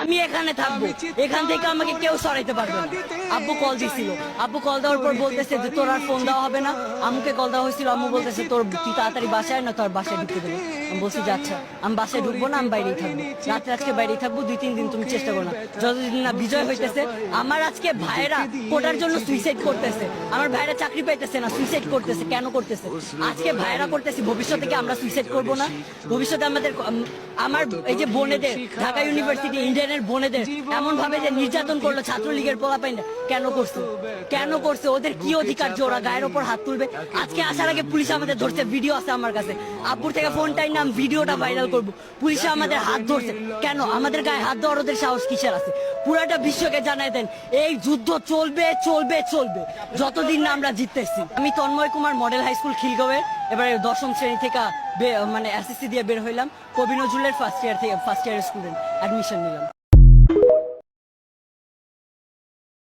আমি এখানে থাকবো, এখান থেকে আমাকে কেউ সরাইতে পারবে না। আব্বু কল দিছিল, আব্বু কল দেওয়ার পর বলতেছে যে তোর আর ফোন দেওয়া হবে না। আম্মুকে কল দেওয়া হয়েছিল, আম্মু বলতেছে তুই তাড়াতাড়ি বাসায় না, তোর বাসায় ঢুকে দেবো। আমি বলছি যে আচ্ছা, আমি বাসায় ঢুকবো না, আমি বাইরেই থাকবো, রাত্রে আজকে বাইরেই থাকবো, 2-3 দিন তুমি চেষ্টা করো না। যতদিন না বিজয় হইতেছে, আমার আজকে ভাইয়েরা কোটার জন্য সুইসাইড করতেছে, আমার ভাইয়েরা চাকরি পাইতেছে না, সুইসাইড করতেছে। কেন করতেছে? আজকে ভাইয়েরা করতেছে, ভবিষ্যতে কি আমরা সুইসাইড করবো না? ভবিষ্যতে আমাদের আমার এই যে বোনেদের, ঢাকা ইউনিভার্সিটি ইন্ডিয়ানের বোনেদের এমন ভাবে যে নির্যাতন করলো ছাত্রলীগের পোলাপাইন, কেন করছে? কেন করছে? ওদের কি অধিকার যে ওরা গায়ের ওপর হাত তুলবে? আজকে আসার আগে পুলিশ আমাদের ধরছে, ভিডিও আছে আমার কাছে, আব্বুর থেকে ফোনটাই নাম, ভিডিওটা ভাইরাল করবো। পুলিশে আমাদের হাত ধরছে, কেন? আমাদের গায়ে হাত দেওয়ার ওদের সাহস কিসের আছে? পুরাটা বিশ্বকে জানাই দেন, এই যুদ্ধ চলবে চলবে চলবে যতদিন না আমরা জিততেছি। আমি Tanmoy Kumar, model high school খিলগাঁওয়ের এবারে 10ম শ্রেণী থেকে মানে এসএসসি দিয়ে বের হইলাম, কবি নজরুলের ফার্স্ট ইয়ার স্টুডেন্ট, অ্যাডমিশন নিলাম।